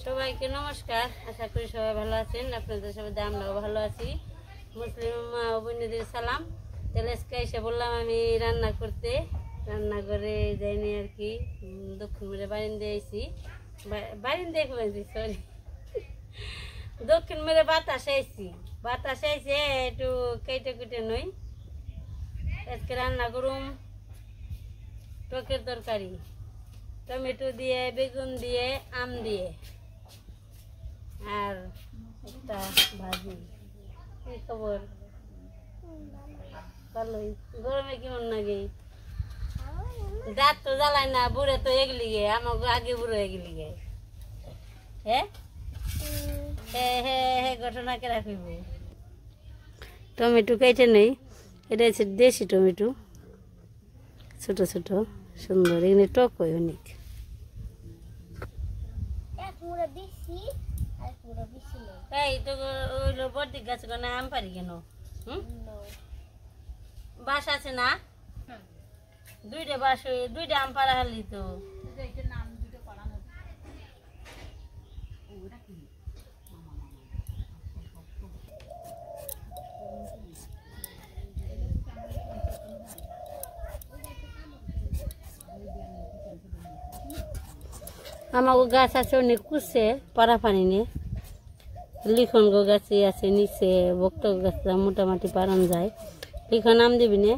সবাইকে নমস্কার। আশা করি সবাই ভালো আছেন। আপনাদের সবাই আমরাও ভালো আছি। মুসলিম মা ও বোনদের সালাম। তাহলে আজকে এসে বললাম আমি রান্না করতে, রান্নাঘরে যাইনি আর কি। দক্ষিণ মেরে বারিন্দে আইছি, বারিন্দে সরি দক্ষিণ মেরে বাতাসে আইছি, বাতাসে আইছে একটু কেটে কেটে নই। আজকে রান্না করুম টকের তরকারি, টমেটো দিয়ে, বেগুন দিয়ে, আম দিয়ে, আর একটা ভাজি। কি খবর? ভালোই। গরমে কেমন লাগে? দাঁত তো জ্বালায় না, বুড়ে তো এগলি গে, আমাকে আগে বুড়ো এগলি গে। হ্যাঁ হ্যাঁ হ্যাঁ হ্যাঁ, ঘটনা কে রাখিব। টমেটো কেটে নেই, এটা হচ্ছে দেশি টমেটো, ছোট ছোট সুন্দর, এখানে টক হয় অনেক। এই তো ওই বর্দি গাছ কোন আম পারি কেন? বাস আছে না? দুইটা বাস, দুইটা আম পাড়া হালি তো। আমার গাছ আছে অনেক কুচে, পাড়া পানি নিয়ে। লিখন গো গাছে আছে নিচে, বক্ত গাছ মোটামুটি পারান যায়। লিখন আম দিবি নে?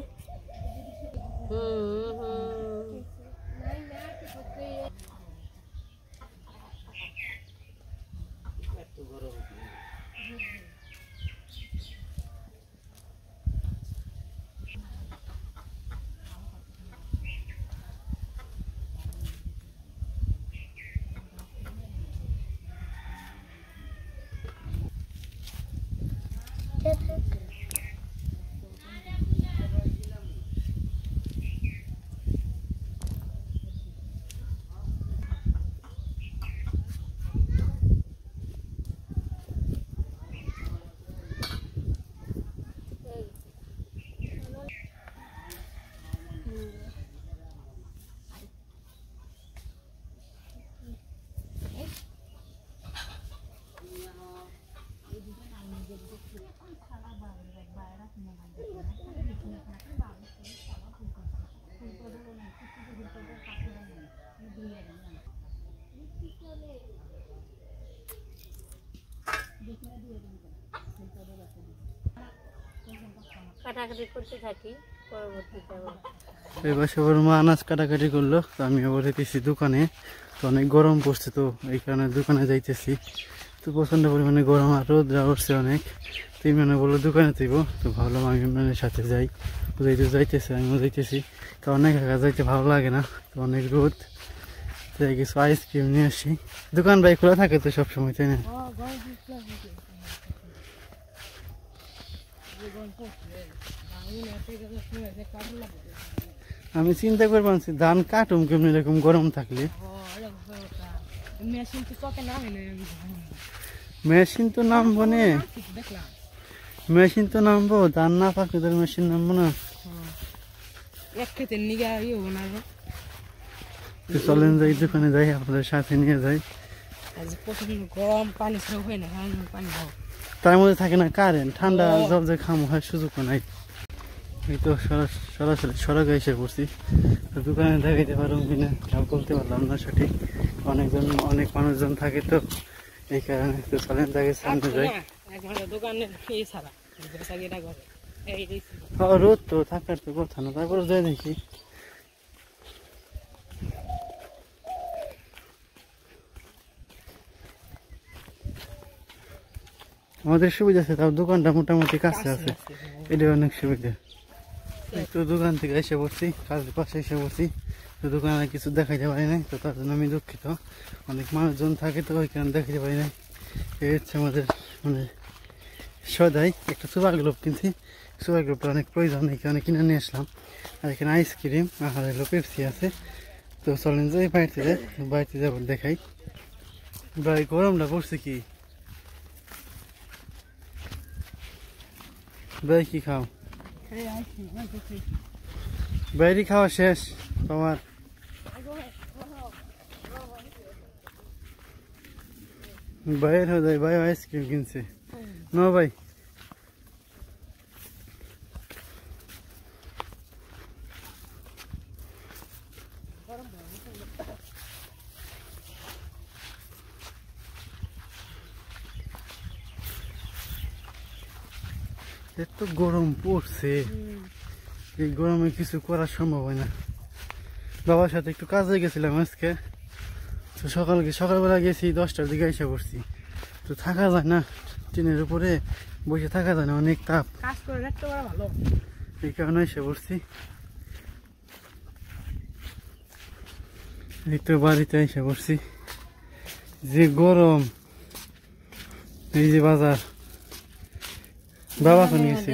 কাটাকাটি করতে থাকি, পরবর্তীতে এবার সবার মা আনাজ কাটাকাটি করলো, তো আমি আবার যেতেছি দোকানে। তো অনেক গরম পড়ছে, তো এই কারণে দোকানে যাইতেছি। তো প্রচন্ড পরিমাণে গরম আর রোদ উঠছে অনেক। তুই মানে বললো দোকানে তুইব, তো ভাবলাম আমি ইমরানের সাথে যাই। যেহেতু যাইতেছে আমিও যাইতেছি, তো অনেক একা যাইতে ভালো লাগে না, তো অনেক রোদ। তাই কিছু আইসক্রিম নিয়ে আসি। দোকান ভাই খোলা থাকে তো সবসময়, তাই না? আমি চিন্তা করে পাচ্ছি ধান কাটুম কেমন এরকম গরম থাকলে। মেশিন তো নামবো নে, মেশিন তো নামবো, ধান না পাকলে তোর মেশিন নামবো না। চলেন যাই দোকানে যাই, আপনাদের সাথে নিয়ে যাই। গরম পানি হয় না, তার মধ্যে থাকে না কারেন্ট, ঠান্ডা জল যে খামো হয় সুযোগ নাই। এই তো সরাসরি সড়কে এসে পড়ছি। তো দোকানে দেখাইতে পারলাম কিনা তাও বলতে পারলাম না সঠিক, অনেক মানুষজন থাকে তো এই কারণে। তো চলেন তাকে সামনে যাই। রোদ তো থাকার তো কথা না, তারপরে যাই দেখি। আমাদের সুবিধা আছে, তাও দোকানটা মোটামুটি কাছে আছে, এটা অনেক সুবিধা। তো দোকান থেকে এসে পড়ছি, কাজের পাশে এসে পড়ছি। তো দোকানে কিছু দেখাইতে পারি নাই, তো তার জন্য আমি দুঃখিত। অনেক মানুষজন থাকে তো ওই কারণে দেখাইতে পারি নাই। এই হচ্ছে আমাদের মানে সদাই। একটা সুপার গ্লোব কিনছি, সুপার গ্লোবটা অনেক প্রয়োজন, এখানে কিনে নিয়ে আসলাম। আর এখানে আইসক্রিম আর হলো পেপসি আছে। তো চলেন যাই বাড়িতে যাই, বাড়িতে যাবো দেখাই। ভাই গরমটা পড়ছে কি ভাই, কি খাও? বাইরে খাওয়া শেষ তোমার? বাইরের হয়ে যায়, ভাই আইসক্রিম কিনছে ন ভাই। এত গরম পড়ছে, এই গরমে কিছু করা সম্ভব হয় না। বাবার সাথে একটু কাজে গেছিলাম আজকে, তো সকালবেলা গেছি 10টার দিকে এসে পড়ছি। তো থাকা যায় না, টিনের উপরে বসে থাকা যায় না, অনেক তাপ, কাজ করে রাখতে পারা ভালো। এই কারণে এসে পড়ছি। এই তো বাড়িতে এসে পড়ছি, যে গরম, এই যে বাজার বাবা কোন গেছে।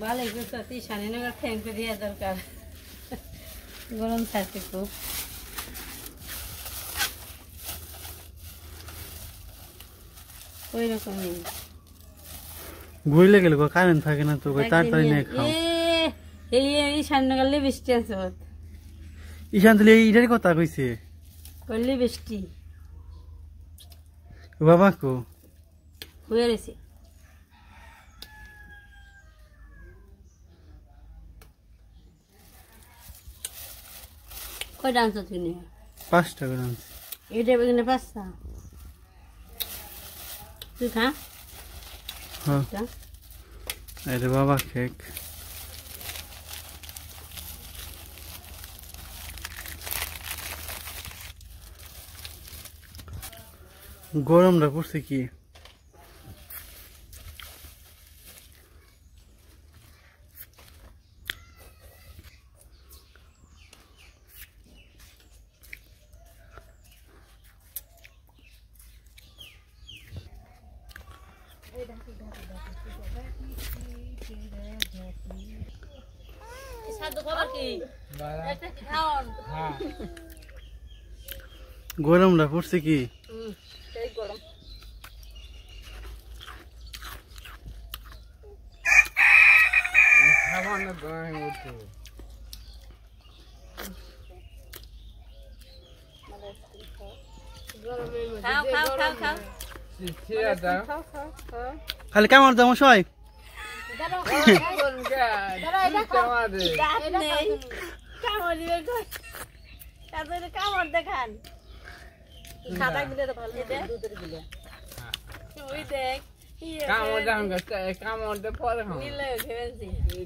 ভালো করতে সানি নগর ফ্যান করে দেওয়া দরকার, গরম থাকছে খুব। ওই রকমই ঘুরলে গেলে কারেন্ট থাকে না, তো তাড়াতাড়ি নিয়ে খাও। এই সামনে গেলে বৃষ্টি আছে, ঈশান তুলি এইটার কথা কইছে, করলে বৃষ্টি বাবা কো হয়ে রয়েছে। কয় ডান্স তুমি? 5টা করে আনছি। এটা বেগুনে 5টা, তুই খা। হ্যাঁ, এটা বাবা কেক। গরমটা পড়ছে কি, গরমটা পড়ছে কি। খালি কেমন দাম সবাই কামড় দেখান, সাদা গুলো তো ভালো, ওই দেখ কামড় দাম গেছে, কামড় দে পরে খাও। নীল ঘেরেছি এই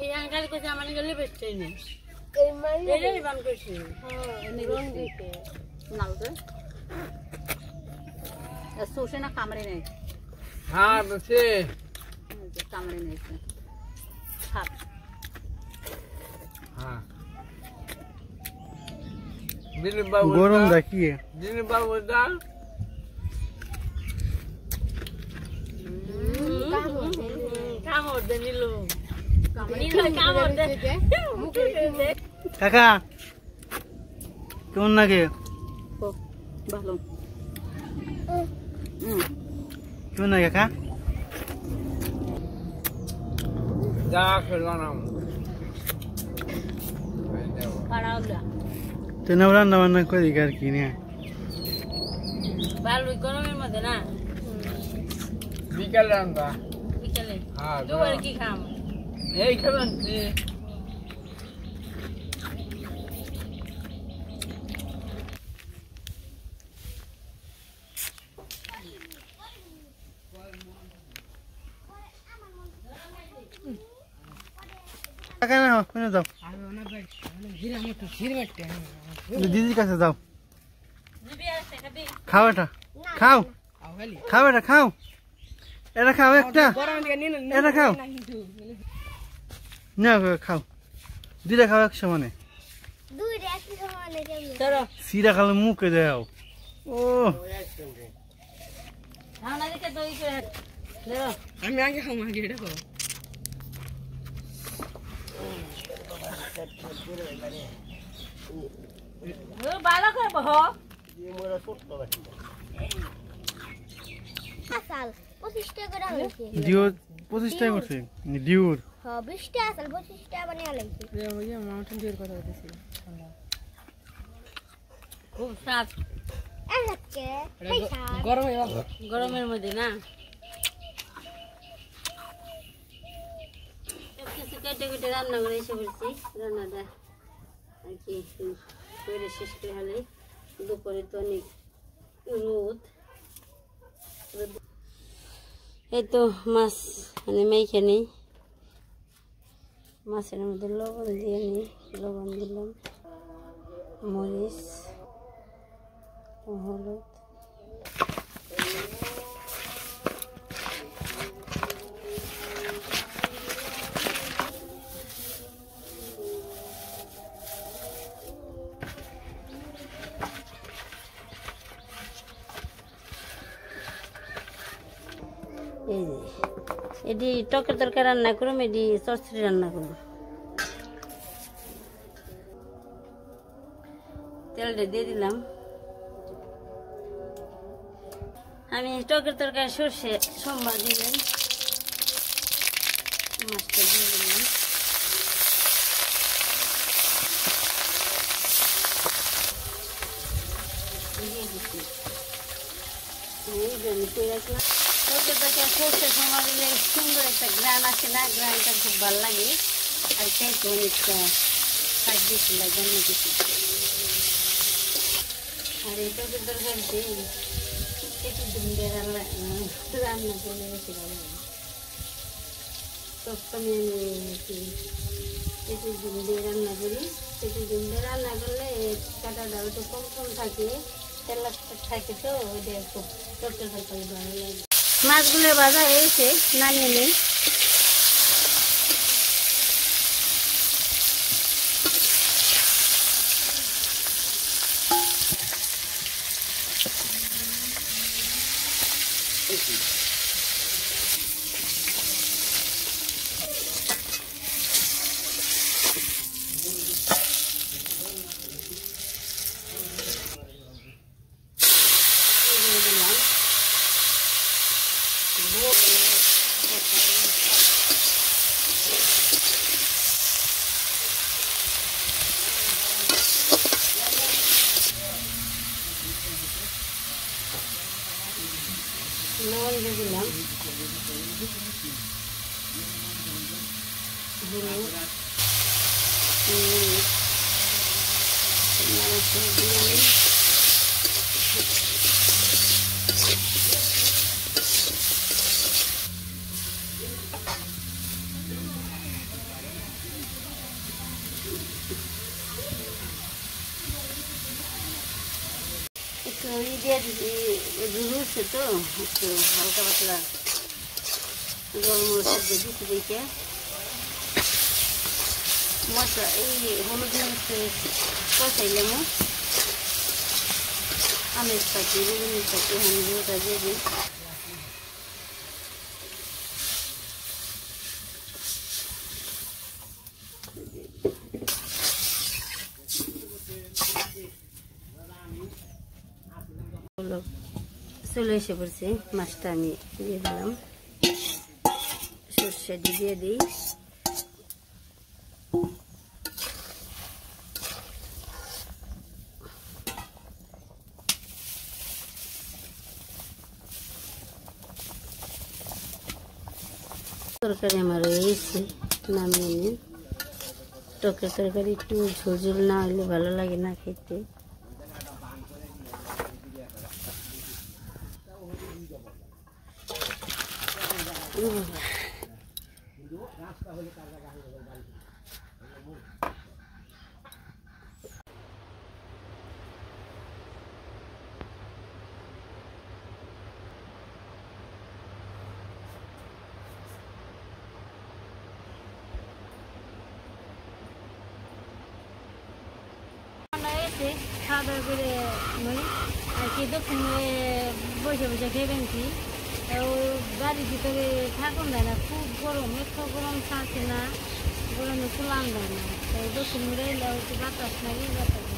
এই আঙ্কাল কইছে আমার গেলে বেচতে নেই, এই বান কইছে রং দিতে নালতে সোসে না কামড়ে নেই। হ্যাঁ বসে কামড়ে নেই থাক। হ্যাঁ দিলীপ বাবু, গরম দেখি দিলীপ বাবু দা কামড় দে নিল, কামড় দে কাকা কেমন লাগে, ভালো কেমন লাগে কাকা। যা খেলাম তেনা রান্না বান্না করি আর কি নিয়ে ভালো গরমের মধ্যে না, বিকালে রান্না। বিকালে হ্যাঁ দুপুরে কি খাম? এই খেলাম কি কাকা না কোনে যাও, দিদির কাছে যাও, খাও এটা খাও, খাও এটা খাও, এটা খাও একটা, এটা খাও না খাও, দুইটা খাও এক সমানে, সিরা খালে মুখে দাও। ও আমি আগে খাবো, আগে এটা খাবো। ভালো করে বহ ডিউর 25 টাকা করছে, ডিউর 20 টাকা আসল 25 টাকা বানিয়ে লাগছে। মাউন্টেন ডিউর কথা বলতেছি। খুব স্বাদ। আজকে এই স্যার গরমের মধ্যে না সবকিছু কেটে কেটে রান্না করে এসে বলছি রান্নাটা আর কি করে শেষ করে হলে দুপুরে তো অনেক রোদ এই তো মাছ মানে মেখে নিই মাছের মধ্যে লবণ দিয়ে নিই লবণ দিলাম মরিচ হলুদ এই যে এটি টকের তরকারি রান্না করুম এটি চচ্চড়ি রান্না করুম তেলটা দিয়ে দিলাম আমি টকের তরকারি সর্ষে সোমবার দিলাম মাছটা দিয়ে দিলাম দিয়ে দিচ্ছি এই জন্য রাখলাম টকের তরকারি সর্ষে সোমবার দিলে সুন্দর একটা গ্রান আসে না গ্রানটা খুব ভালো লাগে আর খেতে অনেকটা কাজ বেশি লাগে অন্য কিছু আর এই টকের তরকারিতে একটু ডিমে রান্না করলে বেশি ভালো লাগে সবসময় একটু ডিম দিয়ে রান্না করি একটু ডিম দিয়ে রান্না করলে কাঁটাটা একটু কম কম থাকে তেল থাকে তো ওইটা খুব টকের তরকারি ভালো লাগে মাছগুলো ভাজা হয়েছে নামিয়ে নেই লবণ দিয়ে দিলাম একটু দিয়ে রুসে তো একটু হালকা পাতলা গরম মশলা দিয়ে দিচ্ছি দেখে মশলা এই হলুদ মরিচ কষাইলাম আমের পাখি বিভিন্ন পাখি হাঁড়িটা দিয়ে দিই চলে এসে পড়ছে মাছটা আমি দিয়ে দিলাম সর্ষে দিয়ে দিই তরকারি আমার হয়েছে নামিয়ে নিই টকের তরকারি একটু ঝোল ঝোল না হলে ভালো লাগে না খেতে খাওয়া দাওয়া করে মানে আর কি দক্ষিণে বসে বসে খেবেন কি ওই বাড়ির ভিতরে থাকুন দেয় না খুব গরম একটু গরম থাকছে না গরমে চুলান দেয় না তাই দক্ষিণ এলে হচ্ছে বাতাস লাগে বাতাস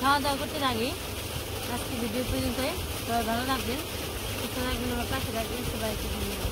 খাওয়া দাওয়া করতে থাকি। আজকে ভিডিও পর্যন্ত, সবাই ভালো থাকবেন, সুস্থ থাকবেন, আমার পাশে থাকবেন, সবাইকে ধন্যবাদ।